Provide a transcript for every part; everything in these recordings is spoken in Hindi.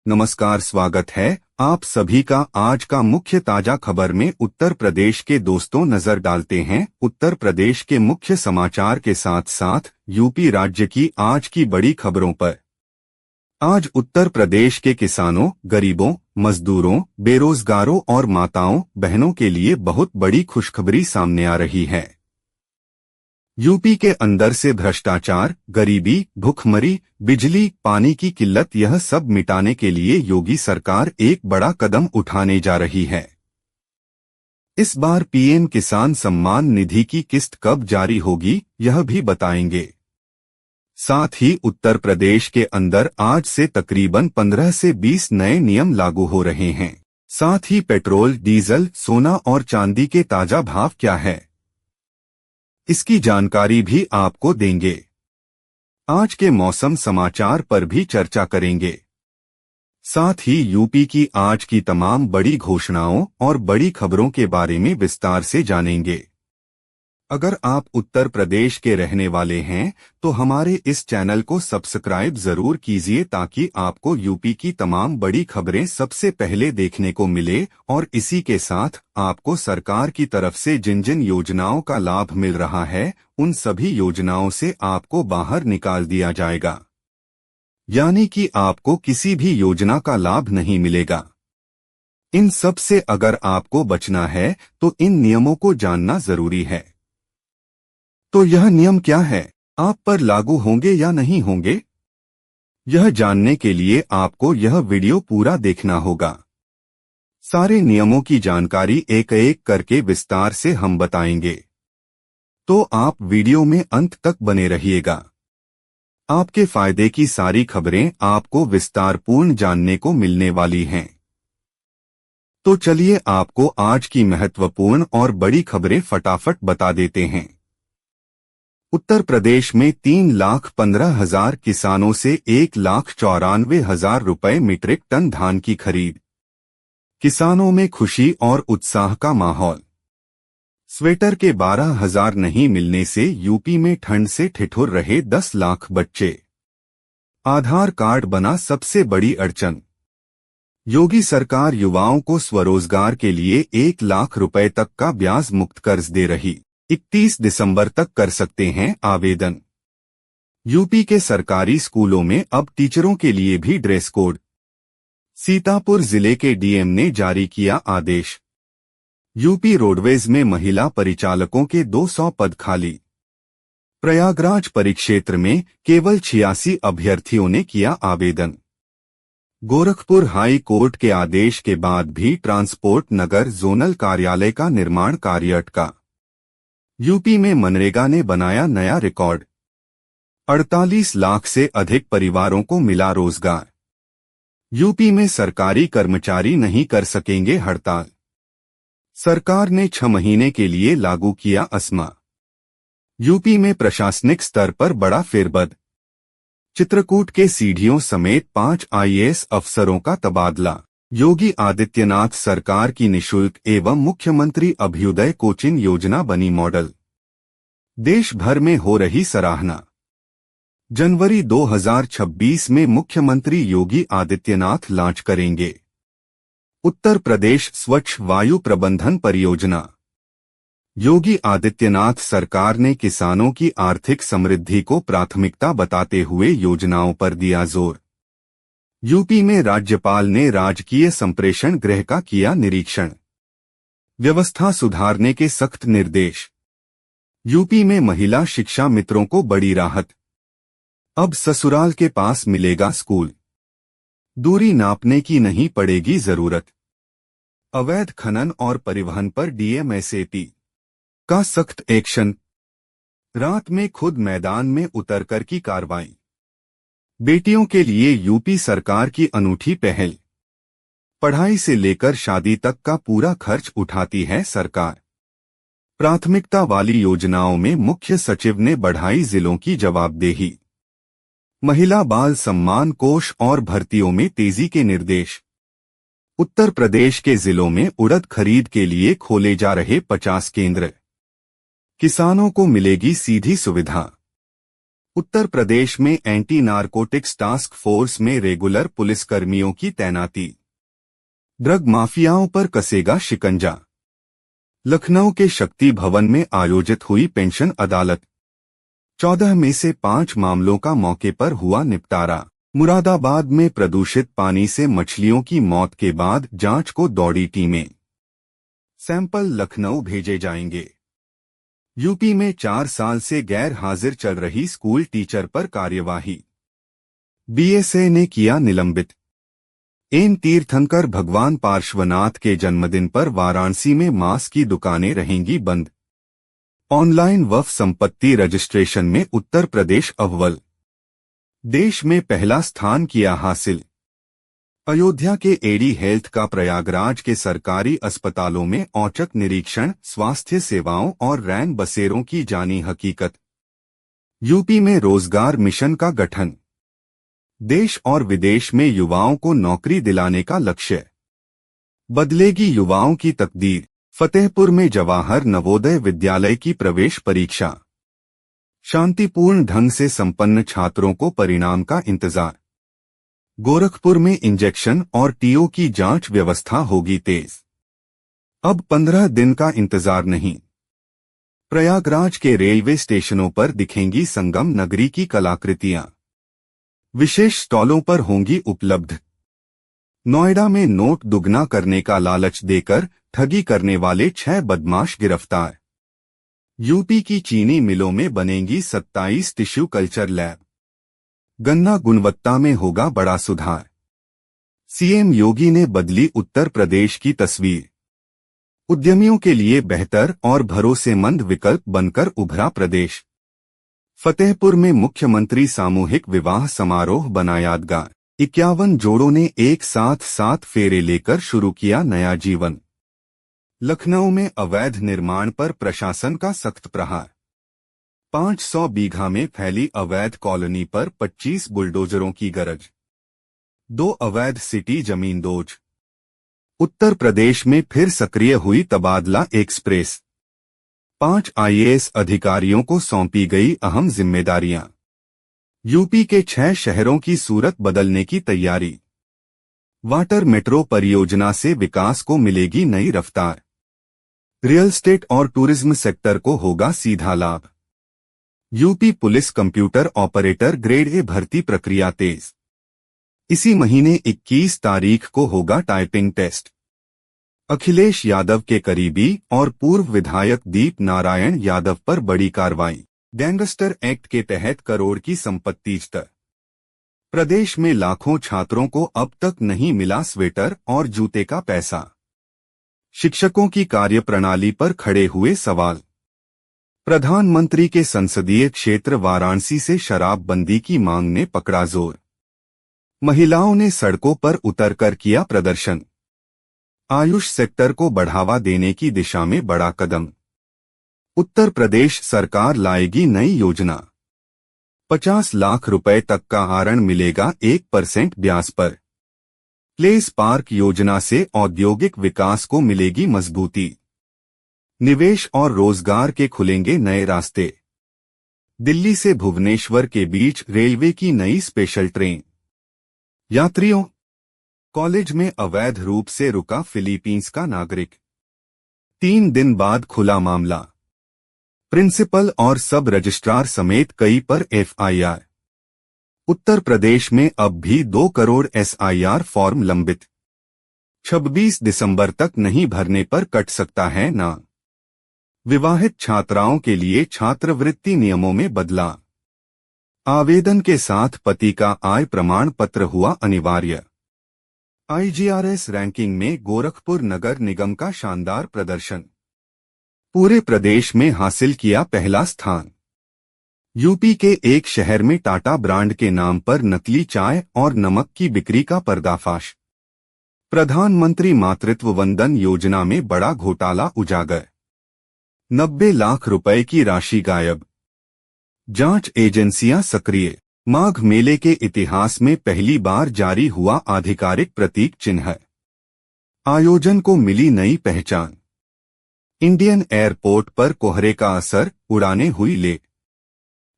नमस्कार, स्वागत है आप सभी का आज का मुख्य ताजा खबर में। उत्तर प्रदेश के दोस्तों, नजर डालते हैं उत्तर प्रदेश के मुख्य समाचार के साथ साथ यूपी राज्य की आज की बड़ी खबरों पर। आज उत्तर प्रदेश के किसानों, गरीबों, मजदूरों, बेरोजगारों और माताओं बहनों के लिए बहुत बड़ी खुशखबरी सामने आ रही है। यूपी के अंदर से भ्रष्टाचार, गरीबी, भूखमरी, बिजली, पानी की किल्लत, यह सब मिटाने के लिए योगी सरकार एक बड़ा कदम उठाने जा रही है। इस बार पीएम किसान सम्मान निधि की किस्त कब जारी होगी, यह भी बताएंगे। साथ ही उत्तर प्रदेश के अंदर आज से तकरीबन 15 से 20 नए नियम लागू हो रहे हैं। साथ ही पेट्रोल, डीजल, सोना और चांदी के ताजा भाव क्या है, इसकी जानकारी भी आपको देंगे। आज के मौसम समाचार पर भी चर्चा करेंगे। साथ ही यूपी की आज की तमाम बड़ी घोषणाओं और बड़ी खबरों के बारे में विस्तार से जानेंगे। अगर आप उत्तर प्रदेश के रहने वाले हैं तो हमारे इस चैनल को सब्सक्राइब जरूर कीजिए ताकि आपको यूपी की तमाम बड़ी खबरें सबसे पहले देखने को मिले और इसी के साथ आपको सरकार की तरफ से जिन जिन योजनाओं का लाभ मिल रहा है उन सभी योजनाओं से आपको बाहर निकाल दिया जाएगा, यानी कि आपको किसी भी योजना का लाभ नहीं मिलेगा। इन सब से अगर आपको बचना है तो इन नियमों को जानना जरूरी है। तो यह नियम क्या है, आप पर लागू होंगे या नहीं होंगे, यह जानने के लिए आपको यह वीडियो पूरा देखना होगा। सारे नियमों की जानकारी एक एक करके विस्तार से हम बताएंगे, तो आप वीडियो में अंत तक बने रहिएगा। आपके फायदे की सारी खबरें आपको विस्तारपूर्ण जानने को मिलने वाली हैं। तो चलिए आपको आज की महत्वपूर्ण और बड़ी खबरें फटाफट बता देते हैं। उत्तर प्रदेश में 3,15,000 किसानों से 1,94,000 रुपए मीट्रिक टन धान की खरीद। किसानों में खुशी और उत्साह का माहौल। स्वेटर के 12,000 नहीं मिलने से यूपी में ठंड से ठिठुर रहे 10 लाख बच्चे। आधार कार्ड बना सबसे बड़ी अड़चन। योगी सरकार युवाओं को स्वरोजगार के लिए 1 लाख रुपए तक का ब्याज मुक्त कर्ज दे रही। 31 दिसंबर तक कर सकते हैं आवेदन। यूपी के सरकारी स्कूलों में अब टीचरों के लिए भी ड्रेस कोड। सीतापुर जिले के डीएम ने जारी किया आदेश। यूपी रोडवेज में महिला परिचालकों के 200 पद खाली। प्रयागराज परिक्षेत्र में केवल 86 अभ्यर्थियों ने किया आवेदन। गोरखपुर हाई कोर्ट के आदेश के बाद भी ट्रांसपोर्ट नगर जोनल कार्यालय का निर्माण कार्य अटका। यूपी में मनरेगा ने बनाया नया रिकॉर्ड। 48 लाख से अधिक परिवारों को मिला रोजगार। यूपी में सरकारी कर्मचारी नहीं कर सकेंगे हड़ताल। सरकार ने 6 महीने के लिए लागू किया अस्मा। यूपी में प्रशासनिक स्तर पर बड़ा फेरबदल। चित्रकूट के सीडीओ समेत 5 आईएएस अफसरों का तबादला। योगी आदित्यनाथ सरकार की निशुल्क एवं मुख्यमंत्री अभ्युदय कोचिंग योजना बनी मॉडल। देश भर में हो रही सराहना। जनवरी 2026 में मुख्यमंत्री योगी आदित्यनाथ लॉन्च करेंगे उत्तर प्रदेश स्वच्छ वायु प्रबंधन परियोजना। योगी आदित्यनाथ सरकार ने किसानों की आर्थिक समृद्धि को प्राथमिकता बताते हुए योजनाओं पर दिया जोर। यूपी में राज्यपाल ने राजकीय संप्रेषण गृह का किया निरीक्षण। व्यवस्था सुधारने के सख्त निर्देश। यूपी में महिला शिक्षा मित्रों को बड़ी राहत। अब ससुराल के पास मिलेगा स्कूल। दूरी नापने की नहीं पड़ेगी जरूरत। अवैध खनन और परिवहन पर डीएमएसएपी का सख्त एक्शन। रात में खुद मैदान में उतरकर की कार्रवाई। बेटियों के लिए यूपी सरकार की अनूठी पहल। पढ़ाई से लेकर शादी तक का पूरा खर्च उठाती है सरकार। प्राथमिकता वाली योजनाओं में मुख्य सचिव ने बढ़ाई जिलों की जवाबदेही। महिला बाल सम्मान कोष और भर्तियों में तेजी के निर्देश। उत्तर प्रदेश के जिलों में उड़द खरीद के लिए खोले जा रहे 50 केंद्र। किसानों को मिलेगी सीधी सुविधा। उत्तर प्रदेश में एंटी नारकोटिक्स टास्क फोर्स में रेगुलर पुलिसकर्मियों की तैनाती। ड्रग माफियाओं पर कसेगा शिकंजा। लखनऊ के शक्ति भवन में आयोजित हुई पेंशन अदालत। 14 में से 5 मामलों का मौके पर हुआ निपटारा। मुरादाबाद में प्रदूषित पानी से मछलियों की मौत के बाद जांच को दौड़ी टीमें। सैंपल लखनऊ भेजे जाएंगे। यूपी में 4 साल से गैर हाजिर चल रही स्कूल टीचर पर कार्यवाही। बीएसए ने किया निलंबित। एन तीर्थंकर भगवान पार्श्वनाथ के जन्मदिन पर वाराणसी में मांस की दुकानें रहेंगी बंद। ऑनलाइन वक्फ संपत्ति रजिस्ट्रेशन में उत्तर प्रदेश अव्वल। देश में पहला स्थान किया हासिल। अयोध्या के एडी हेल्थ का प्रयागराज के सरकारी अस्पतालों में औचक निरीक्षण, स्वास्थ्य सेवाओं और रैन बसेरों की जानी हकीकत। यूपी में रोजगार मिशन का गठन। देश और विदेश में युवाओं को नौकरी दिलाने का लक्ष्य। बदलेगी युवाओं की तकदीर। फतेहपुर में जवाहर नवोदय विद्यालय की प्रवेश परीक्षा। शांतिपूर्ण ढंग से संपन्न छात्रों को परिणाम का इंतजार। गोरखपुर में इंजेक्शन और टीओ की जांच व्यवस्था होगी तेज। अब 15 दिन का इंतजार नहीं। प्रयागराज के रेलवे स्टेशनों पर दिखेंगी संगम नगरी की कलाकृतियां। विशेष स्टॉलों पर होंगी उपलब्ध। नोएडा में नोट दुगना करने का लालच देकर ठगी करने वाले 6 बदमाश गिरफ्तार। यूपी की चीनी मिलों में बनेंगी 27 टिश्यू कल्चर लैब। गन्ना गुणवत्ता में होगा बड़ा सुधार। सीएम योगी ने बदली उत्तर प्रदेश की तस्वीर। उद्यमियों के लिए बेहतर और भरोसेमंद विकल्प बनकर उभरा प्रदेश। फतेहपुर में मुख्यमंत्री सामूहिक विवाह समारोह बना यादगार। 51 जोड़ों ने एक साथ 7 फेरे लेकर शुरू किया नया जीवन। लखनऊ में अवैध निर्माण पर प्रशासन का सख्त प्रहार। 500 बीघा में फैली अवैध कॉलोनी पर 25 बुलडोजरों की गरज। 2 अवैध सिटी जमींदोज। उत्तर प्रदेश में फिर सक्रिय हुई तबादला एक्सप्रेस। 5 आईएएस अधिकारियों को सौंपी गई अहम जिम्मेदारियां। यूपी के 6 शहरों की सूरत बदलने की तैयारी। वाटर मेट्रो परियोजना से विकास को मिलेगी नई रफ्तार। रियल एस्टेट और टूरिज्म सेक्टर को होगा सीधा लाभ। UP police computer operator grade A भर्ती प्रक्रिया तेज। इसी महीने 21 तारीख को होगा टाइपिंग टेस्ट। अखिलेश यादव के करीबी और पूर्व विधायक दीप नारायण यादव पर बड़ी कार्रवाई। गैंगस्टर एक्ट के तहत करोड़ की संपत्ति जब्त। प्रदेश में लाखों छात्रों को अब तक नहीं मिला स्वेटर और जूते का पैसा। शिक्षकों की कार्यप्रणाली पर खड़े हुए सवाल। प्रधानमंत्री के संसदीय क्षेत्र वाराणसी से शराबबंदी की मांग ने पकड़ा जोर। महिलाओं ने सड़कों पर उतरकर किया प्रदर्शन। आयुष सेक्टर को बढ़ावा देने की दिशा में बड़ा कदम। उत्तर प्रदेश सरकार लाएगी नई योजना। 50 लाख रुपए तक का ऋण मिलेगा 1% ब्याज पर। प्लेस पार्क योजना से औद्योगिक विकास को मिलेगी मजबूती। निवेश और रोजगार के खुलेंगे नए रास्ते। दिल्ली से भुवनेश्वर के बीच रेलवे की नई स्पेशल ट्रेन। यात्रियों, कॉलेज में अवैध रूप से रुका फिलीपींस का नागरिक। 3 दिन बाद खुला मामला। प्रिंसिपल और सब रजिस्ट्रार समेत कई पर एफआईआर। उत्तर प्रदेश में अब भी 2 करोड़ एसआईआर फॉर्म लंबित। 26 दिसंबर तक नहीं भरने पर कट सकता है नाम। विवाहित छात्राओं के लिए छात्रवृत्ति नियमों में बदलाव। आवेदन के साथ पति का आय प्रमाण पत्र हुआ अनिवार्य। आईजीआरएस रैंकिंग में गोरखपुर नगर निगम का शानदार प्रदर्शन। पूरे प्रदेश में हासिल किया पहला स्थान। यूपी के एक शहर में टाटा ब्रांड के नाम पर नकली चाय और नमक की बिक्री का पर्दाफाश। प्रधानमंत्री मातृत्व वंदन योजना में बड़ा घोटाला उजागर। 90 लाख रुपए की राशि गायब। जांच एजेंसियां सक्रिय। माघ मेले के इतिहास में पहली बार जारी हुआ आधिकारिक प्रतीक चिन्ह। आयोजन को मिली नई पहचान। इंडियन एयरपोर्ट पर कोहरे का असर, उड़ानें हुई लेट।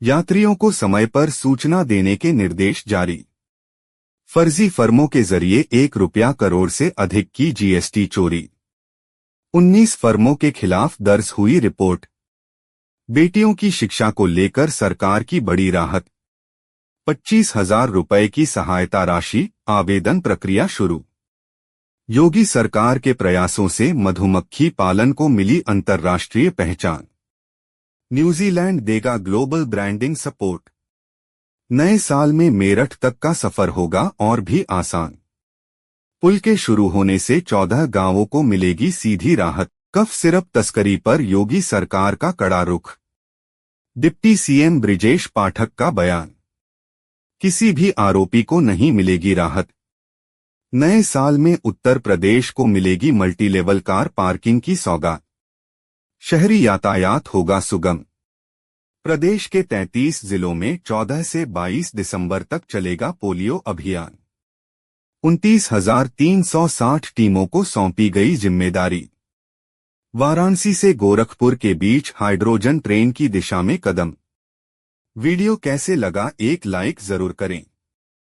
यात्रियों को समय पर सूचना देने के निर्देश जारी। फर्जी फर्मों के जरिए ₹1 करोड़ से अधिक की जीएसटी चोरी। 19 फर्मों के खिलाफ दर्ज हुई रिपोर्ट। बेटियों की शिक्षा को लेकर सरकार की बड़ी राहत। 25,000 रुपए की सहायता राशि, आवेदन प्रक्रिया शुरू। योगी सरकार के प्रयासों से मधुमक्खी पालन को मिली अंतर्राष्ट्रीय पहचान। न्यूजीलैंड देगा ग्लोबल ब्रांडिंग सपोर्ट। नए साल में मेरठ तक का सफर होगा और भी आसान। पुल के शुरू होने से 14 गांवों को मिलेगी सीधी राहत। कफ सिरप तस्करी पर योगी सरकार का कड़ा रुख। डिप्टी सीएम ब्रिजेश पाठक का बयान। किसी भी आरोपी को नहीं मिलेगी राहत। नए साल में उत्तर प्रदेश को मिलेगी मल्टीलेवल कार पार्किंग की सौगात। शहरी यातायात होगा सुगम। प्रदेश के 33 जिलों में 14 से 22 दिसंबर तक चलेगा पोलियो अभियान। 29,360 टीमों को सौंपी गई जिम्मेदारी। वाराणसी से गोरखपुर के बीच हाइड्रोजन ट्रेन की दिशा में कदम। वीडियो कैसे लगा, एक लाइक जरूर करें।